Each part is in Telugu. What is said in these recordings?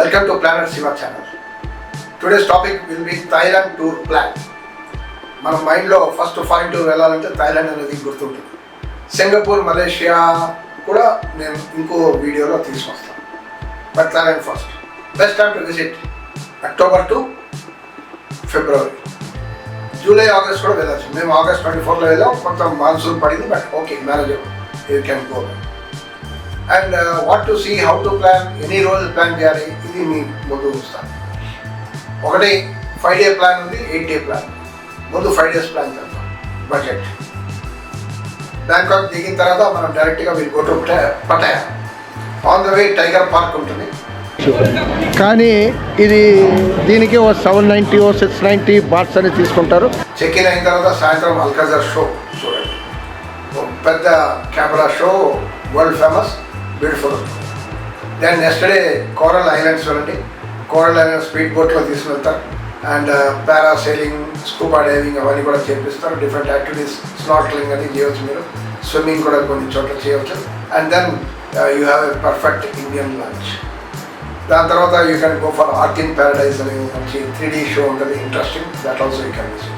Welcome to Planet Siva channel. Today's topic will be Thailand tour plan. మన మైండ్లో ఫస్ట్ ఫారెన్ టూర్ వెళ్ళాలంటే థాయిలాండ్ అనేది గుర్తుంటుంది. సింగపూర్, మలేషియా కూడా నేను ఇంకో వీడియోలో తీసుకొస్తాను. But Thailand first. Best time to visit October to February. July, August కూడా వెళ్ళచ్చు. మేము ఆగస్ట్ 24లో వెళ్ళాం. కొంత మాన్సూన్ పడింది, but okay, manageable. You can go. And what to see, how to plan, ఎన్ని రోజులు ప్లాన్ చేయాలి, ఇది మీ ముందు చూస్తాను. ఒకటి 5 day ప్లాన్ ఉంది, 8 day ప్లాన్. ముందు 5 days ప్లాన్ చేద్దాం. బడ్జెట్. బ్యాంకాక్ దిగిన తర్వాత మనం డైరెక్ట్గా వీళ్ళు go to Pattaya. On the way tiger park ఉంటుంది, కానీ ఇది దీనికి 790 690 బాట్స్ అని తీసుకుంటారు. చెక్ ఇన్ అయిన తర్వాత సాయంత్రం అల్కాజర్ షో చూడండి. పెద్ద camera show, world famous, beautiful. Then next day coral islands వెళ్ళండి. కోరల్ ఐలాండ్ స్పీడ్ బోట్లో తీసుకువెళ్తారు. అండ్ పారాసైలింగ్, స్కూబా డైవింగ్ అవన్నీ కూడా చేపిస్తారు. డిఫరెంట్ యాక్టివిటీస్, స్నార్క్లింగ్ అని చేయవచ్చు మీరు. స్విమ్మింగ్ కూడా కొన్ని చోట్ల చేయవచ్చు. And then you have a perfect Indian lunch. దాని తర్వాత you can go for art in paradise అని మంచి 3D షో ఉంటుంది, interesting. That also you can visit.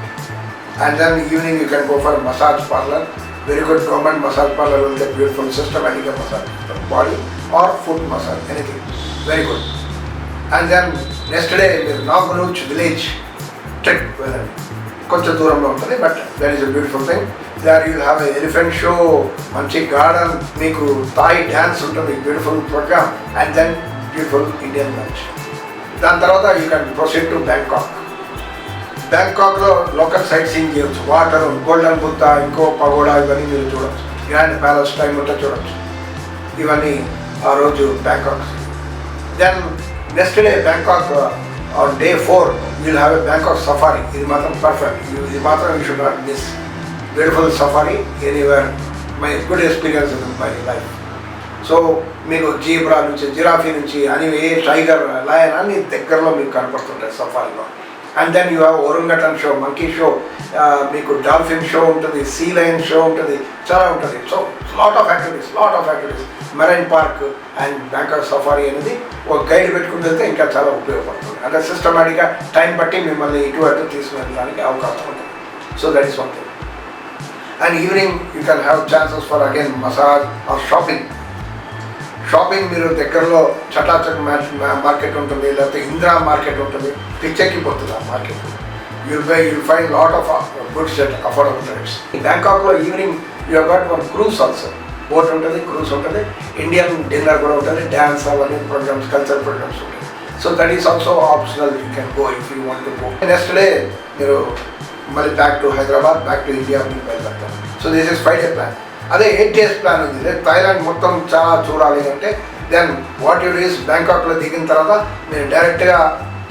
And then evening you can go for massage parlour. Very good government massage parlor with a beautiful systematic massage, body or foot massage, anything. Very good. And then next day, Naganuch village trek. కొంచెం దూరంలో ఉంటుంది, but that is a beautiful thing. There you have a elephant show, మంచి గార్డెన్, మీకు థాయ్ డ్యాన్స్ ఉంటుంది, beautiful program. And then beautiful Indian lunch. దాని తర్వాత you can proceed to Bangkok. బ్యాంకాక్లో లోకల్ సైట్ సీయింగ్ చేయవచ్చు. వాటర్, గోల్డెన్ బుద్ధ, ఇంకో పగోడా, ఇవన్నీ మీరు చూడవచ్చు. గ్రాండ్ ప్యాలెస్ టైం ఉంటే చూడవచ్చు. ఇవన్నీ ఆ రోజు Bangkok. Then next day Bangkok on day 4 will have a Bangkok safari. ఇది మాత్రం పర్ఫెక్ట్. ఇది మాత్రం you should not miss. Beautiful safari anywhere. My good experience in my life. So మీకు జీబ్రా నుంచి, జిరాఫీ నుంచి అని, టైగర్, లయన్ అన్ని దగ్గరలో మీకు కనపడుతుంటాయి సఫారీలో. And then you have orangutan show, monkey show, మీకు డాల్ఫిన్ షో ఉంటుంది, సీ లయన్ షో ఉంటుంది, చాలా ఉంటుంది. So lot of activities. Marine park and Bangkok safari అనేది ఒక గైడ్ పెట్టుకుని వెళ్తే ఇంకా చాలా ఉపయోగపడుతుంది. అంటే సిస్టమేటిక్గా టైం బట్టి మిమ్మల్ని ఇటు అటు తీసుకువెళ్ళడానికి అవకాశం ఉంటుంది. So that is one thing. And evening you can have chances for again massage or shopping. మీరు దగ్గరలో చటాచక్ మార్కెట్ ఉంటుంది, లేకపోతే ఇందిరా మార్కెట్ ఉంటుంది. పిచ్చెక్కిపోతుంది ఆ market. You'll find lot of goods at affordable rates. బ్యాంకాక్లో evening you got one cruise also. Boat ఉంటుంది, క్రూజ్ ఉంటుంది, ఇండియన్ డిన్నర్ కూడా ఉంటుంది, డ్యాన్స్ అవన్నీ ప్రోగ్రామ్స్, కల్చరల్ ప్రోగ్రామ్స్ ఉంటాయి. So that is also optional. You can go if you want to go. Next day మీరు మళ్ళీ back to Hyderabad, back to India మీరు బయలుదేరుతారు. So this is 5 day plan. అదే 8 days ప్లాన్ ఉంది. థాయిలాండ్ మొత్తం చాలా చూడాలి అంటే దెన్ వాట్ యూ డూస్, బ్యాంకాక్లో దిగిన తర్వాత మీరు డైరెక్ట్గా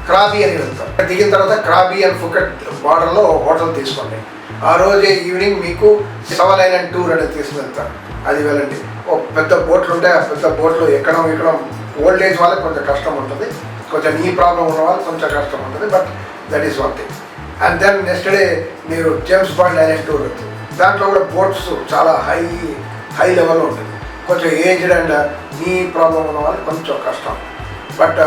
క్రాబీ అని వెళ్తారు. దిగిన తర్వాత క్రాబీ అండ్ ఫుకెట్ బార్డర్లో హోటల్ తీసుకోండి. ఆ రోజే ఈవినింగ్ మీకు 7 Island టూర్ అనేది తీసుకువెళ్తారు. అది వెళ్ళండి. ఓ పెద్ద బోట్లు ఉంటాయి. ఆ పెద్ద బోట్లు ఎక్కడం ఓల్డ్ ఏజ్ వాళ్ళకి కొంచెం కష్టం ఉంటుంది, కొంచెం నీ ప్రాబ్లం ఉన్న వాళ్ళకి కొంచెం కష్టం ఉంటుంది, but that is one thing. And then next day మీరు జేమ్స్ బాండ్ ఐలాండ్ టూర్ వెళ్తారు. దాంట్లో కూడా బోట్స్ చాలా హై లెవెల్లో ఉంటుంది. కొంచెం ఏజ్డ్ అండ్ నీ ప్రాబ్లం ఉన్న వాళ్ళకి కొంచెం కష్టం, but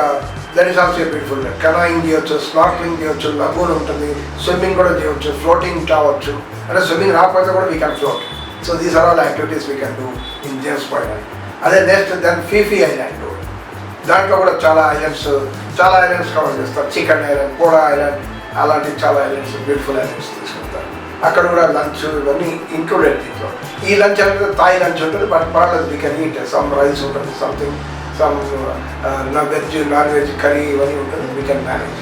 that is also beautiful. Canoeing చేయవచ్చు, స్నార్క్లింగ్ చేయవచ్చు, లగూన్ ఉంటుంది, స్విమ్మింగ్ కూడా చేయవచ్చు, ఫ్లోటింగ్ కావచ్చు. అంటే స్విమ్మింగ్ రాకపోతే కూడా we can float. So these are all activities we can do in James bond. అదే నెక్స్ట్ దెన్ ఫీఫీ ఐలాండ్. దాంట్లో కూడా చాలా ఐలాండ్స్ కవర్ చేస్తారు. చికెన్ ఐలాండ్, కోడా ఐలాండ్, అలాంటి చాలా ఐలాండ్స్, బ్యూటిఫుల్ ఐలాండ్స్ తీసుకుంటారు. అక్కడ కూడా లంచ్ ఇవన్నీ ఇంక్లూడెడ్ దీంట్లో. ఈ లంచ్ అనేది థాయ్ లంచ్ ఉంటుంది, బట్ పర్వాలేదు, we can eat. Some rice ఉంటుంది, something some veg, non veg curry ఇవన్నీ ఉంటుంది, we can manage.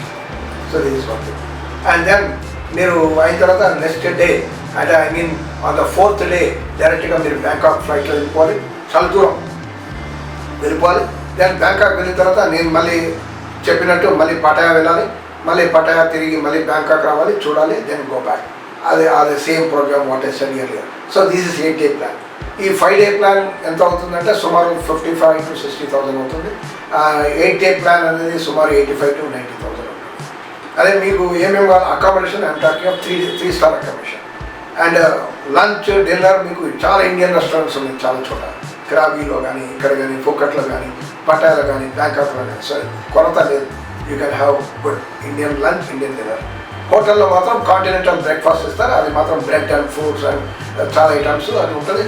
So this is one thing. And then మీరు అయిన తర్వాత నెక్స్ట్ డే, అంటే I mean on the 4th day డైరెక్ట్గా మీరు బ్యాంకాక్ ఫ్లైట్లో వెళ్ళిపోవాలి. చాలా దూరం వెళ్ళిపోవాలి. దెన్ బ్యాంకాక్ వెళ్ళిన తర్వాత నేను మళ్ళీ చెప్పినట్టు మళ్ళీ పటాయా వెళ్ళాలి. మళ్ళీ పటాయా తిరిగి మళ్ళీ బ్యాంకాక్ రావాలి, చూడాలి, దెన్ గో బ్యాక్. అదే same programme what I said earlier. So this is 8 day plan. ఈ 5 day ప్లాన్ ఎంత అవుతుందంటే సుమారు 55,000 to 60,000 అవుతుంది. 8 day ప్లాన్ అనేది సుమారు 85,000 to 90,000 అవుతుంది. అదే మీకు ఏమేమి కావాలి, accommodation, I'm talking of 3 star accommodation. And lunch, dinner మీకు చాలా ఇండియన్ రెస్టారెంట్స్ ఉన్నాయి చాలా చోట. క్రాబీలో కానీ, ఇక్కడ కానీ, ఫోకట్లో కానీ, పటాయాలో కానీ బ్యాంకాక్లో కానీ సారీ కొరత లేదు. You can have good Indian lunch, Indian dinner. హోటల్లో మాత్రం కాంటినెంటల్ బ్రేక్ఫాస్ట్ ఇస్తారు, అది మాత్రం బ్రెడ్ అండ్ ఫ్రూట్స్ అండ్ చాలా ఐటమ్స్ అది ఉంటుంది.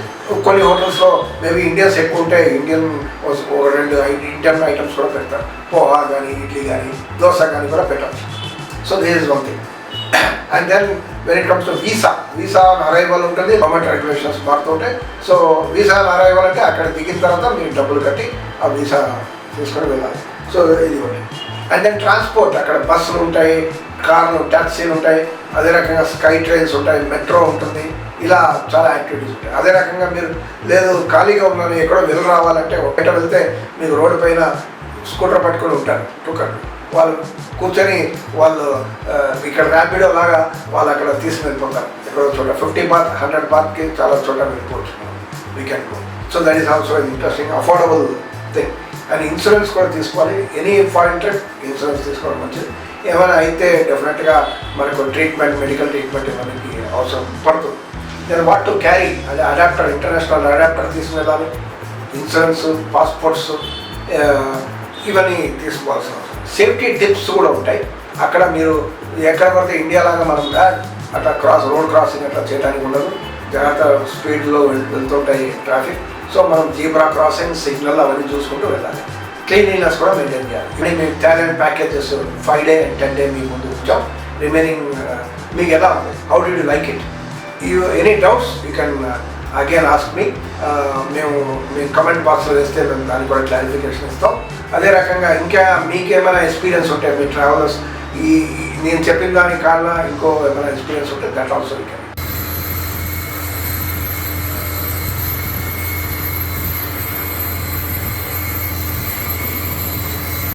కొన్ని హోటల్స్లో మేబీ ఇండియన్స్ ఎక్కువ ఉంటే ఇండియన్ ఒక 2 ఇండియన్ ఐటమ్స్ కూడా పెడతారు. పోహా కానీ, ఇడ్లీ కానీ, దోశ కానీ కూడా పెట్టచ్చు. So this is one thing. And then when it comes to visa on arrival ఉంటుంది. గవర్నమెంట్ రెగ్యులేషన్స్ మారుతుంటాయి. సో వీసా ఆన్ అరైవల్ అంటే అక్కడ దిగిన తర్వాత మీరు డబ్బులు కట్టి ఆ వీసా తీసుకొని వెళ్ళాలి. సో ఇది ఒకటి. అండ్ దెన్ ట్రాన్స్పోర్ట్, అక్కడ బస్సులు ఉంటాయి, కార్లు, ట్యాక్సీలు ఉంటాయి, అదే రకంగా స్కై ట్రైన్స్ ఉంటాయి, మెట్రో ఉంటుంది, ఇలా చాలా యాక్టివిటీస్ ఉంటాయి. అదే రకంగా మీరు లేదు ఖాళీగా ఉన్నాను ఎక్కడో వెళ్ళి రావాలంటే ఒకట వెళ్తే మీకు రోడ్డు పైన స్కూటర్ పట్టుకొని ఉంటారు టూకర్లు, వాళ్ళు కూర్చొని వాళ్ళు ఇక్కడ ర్యాపిడో లాగా వాళ్ళు అక్కడ తీసుకుని వెళ్ళిపోతారు. ఎక్కడో చోట 50 బాత్ 100 బాత్కి చాలా చోట వెళ్ళిపోవచ్చు weekend. So that is also interesting affordable thing. And insurance కూడా తీసుకోవాలి. ఎనీ ఫారిన్ ట్రిప్ ఇన్సూరెన్స్ తీసుకోవడం మంచిది. ఏమైనా అయితే డెఫినెట్గా మనకు ట్రీట్మెంట్, మెడికల్ ట్రీట్మెంట్ మనకి అవసరం పడుతుంది. నేను వాట్ టు క్యారీ, అది అడాప్టర్, ఇంటర్నేషనల్ అడాప్టర్ తీసుకుని వెళ్ళాలి. ఇన్సూరెన్స్, పాస్పోర్ట్స్ ఇవన్నీ తీసుకోవాల్సిన అవసరం. సేఫ్టీ టిప్స్ కూడా ఉంటాయి అక్కడ. మీరు ఎక్కడ పడితే ఇండియాలాగా మనం అట్లా రోడ్ క్రాసింగ్ అట్లా చేయడానికి ఉండదు. జాగ్రత్త స్పీడ్లో వెళ్తుంటాయి ట్రాఫిక్. సో మనం జీబ్రా క్రాసింగ్, సిగ్నల్ అవన్నీ చూసుకుంటూ వెళ్ళాలి. క్లీన్లీనెస్ కూడా మెయింటైన్ చేయాలి. ఇప్పుడు మీకు talent packages 5 day and 10 day మీ ముందు ఉంచాం. రిమైనింగ్ మీకు ఎలా ఉంది, how do you like it, you any doubts you can again ask me. మేము కమెంట్ బాక్స్లో వేస్తే మేము దానికి కూడా క్లారిఫికేషన్ ఇస్తాం. అదే రకంగా ఇంకా మీకేమైనా ఎక్స్పీరియన్స్ ఉంటే మీ ట్రావెలర్స్, నేను చెప్పిన దానికి కారణం ఇంకో ఏమైనా ఎక్స్పీరియన్స్ ఉంటే దట్ ఆల్సో యూ కెన్